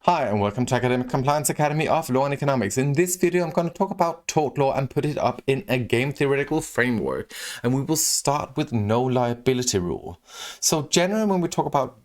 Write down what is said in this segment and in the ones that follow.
Hi and welcome to Academic Compliance Academy of Law and Economics. In this video I'm going to talk about tort law and put it up in a game theoretical framework, and we will start with no liability rule. So generally when we talk about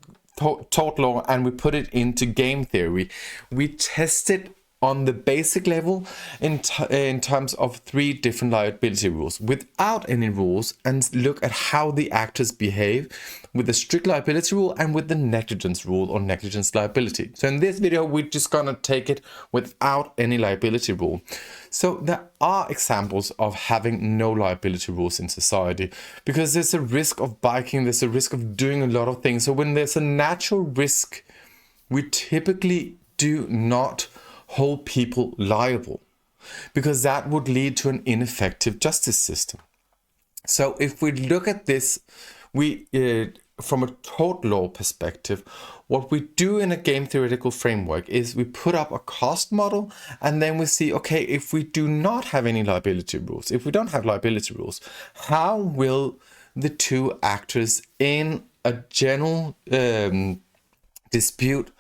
tort law and we put it into game theory, we test it on the basic level in terms of three different liability rules without any rules, and look at how the actors behave with the strict liability rule and with the negligence rule or negligence liability. So in this video we're just gonna take it without any liability rule. So there are examples of having no liability rules in society because there's a risk of biking, there's a risk of doing a lot of things. So when there's a natural risk, we typically do not hold people liable, because that would lead to an ineffective justice system. So if we look at this, we from a tort law perspective, what we do in a game theoretical framework is we put up a cost model, and then we see, okay, if we do not have any liability rules, if we don't have liability rules, how will the two actors in a general dispute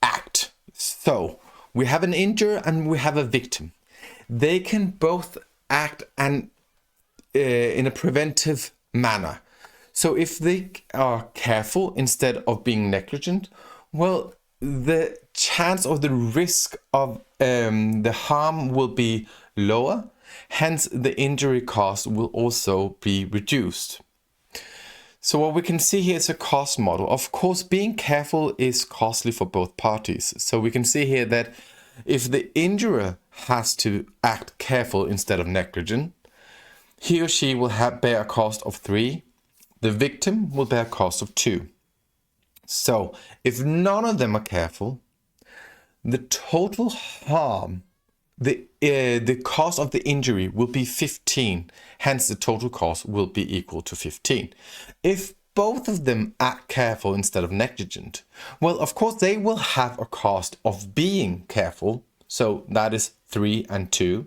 act? So we have an injurer and we have a victim. They can both act in a preventive manner. So if they are careful instead of being negligent, well, the chance of the risk of the harm will be lower. Hence, the injury cost will also be reduced. So what we can see here is a cost model. Of course, being careful is costly for both parties. So we can see here that if the injurer has to act careful instead of negligent, he or she will bear a cost of 3. The victim will bear a cost of 2. So if none of them are careful, the total harm, the cost of the injury will be 15. Hence, the total cost will be equal to 15. If both of them act careful instead of negligent, well, of course, they will have a cost of being careful. So that is 3 and 2.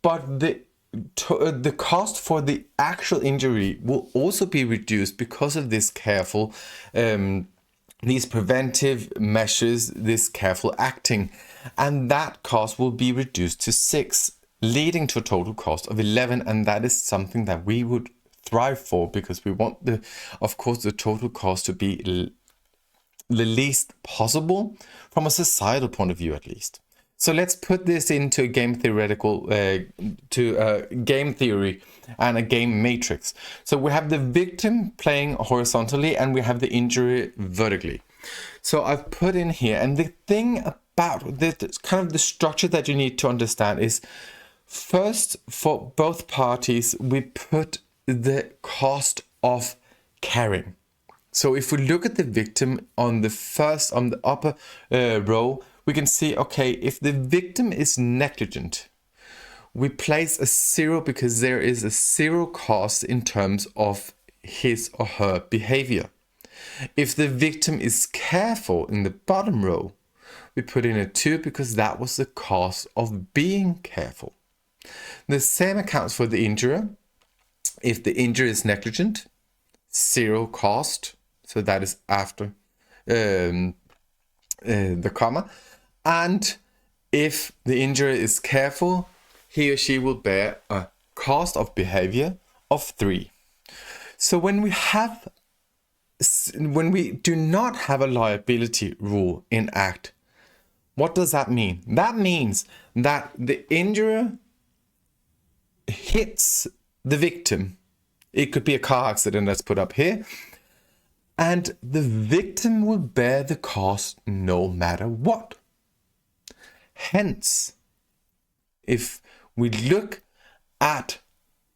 But the cost for the actual injury will also be reduced because of this careful, these preventive measures, this careful acting. And that cost will be reduced to 6, leading to a total cost of 11. And that is something that we would thrive for, because we want of course, the total cost to be the least possible from a societal point of view, at least. So let's put this into a game theoretical, game theory and a game matrix. So we have the victim playing horizontally and we have the injury vertically. So I've put in here, and the thing about this, kind of the structure that you need to understand is, first, for both parties, we put the cost of carrying. So if we look at the victim on the upper row, we can see, okay, if the victim is negligent, we place a 0 because there is a 0 cost in terms of his or her behavior. If the victim is careful in the bottom row, we put in a 2 because that was the cost of being careful. The same accounts for the injurer. If the injurer is negligent, 0 cost. So that is after the comma. And if the injurer is careful, he or she will bear a cost of behavior of 3. So when we do not have a liability rule in act, what does that mean? That means that the injurer hits the victim. It could be a car accident that's put up here. And the victim will bear the cost no matter what. Hence, if we look at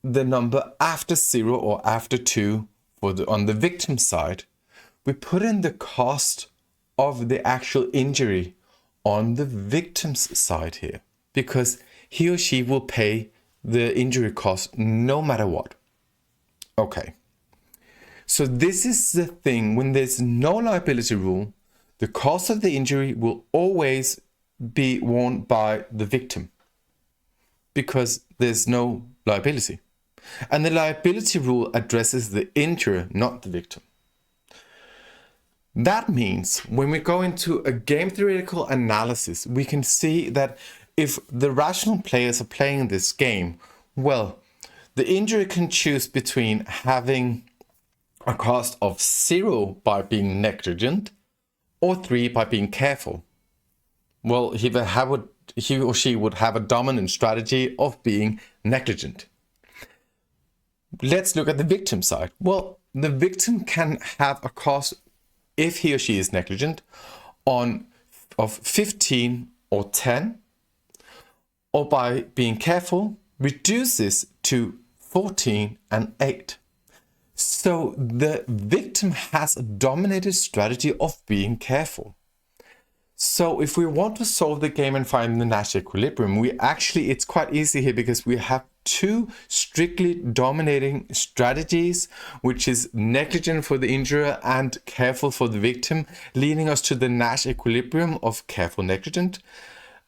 the number after 0 or after 2 on the victim side, we put in the cost of the actual injury on the victim's side here, because he or she will pay the injury cost no matter what. Okay. So this is the thing, when there's no liability rule, the cost of the injury will always be borne by the victim, because there's no liability. And the liability rule addresses the injurer, not the victim. That means when we go into a game theoretical analysis, we can see that if the rational players are playing this game, well, the injury can choose between having a cost of 0 by being negligent or 3 by being careful. Well, he or she would have a dominant strategy of being negligent. Let's look at the victim side. Well, the victim can have a cost, if he or she is negligent, of 15 or 10, or by being careful, reduces to 14 and 8. So the victim has a dominated strategy of being careful. So if we want to solve the game and find the Nash equilibrium, it's quite easy here because we have two strictly dominating strategies, which is negligent for the injurer and careful for the victim, leading us to the Nash equilibrium of careful negligent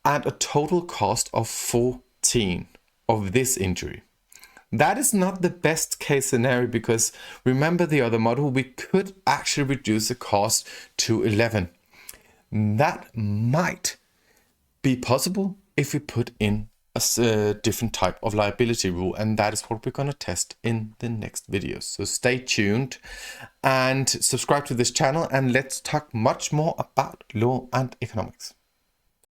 and a total cost of 14 of this injury. That is not the best case scenario because remember the other model, we could actually reduce the cost to 11. That might be possible if we put in a different type of liability rule, and that is what we're going to test in the next videos. So stay tuned and subscribe to this channel, and let's talk much more about law and economics.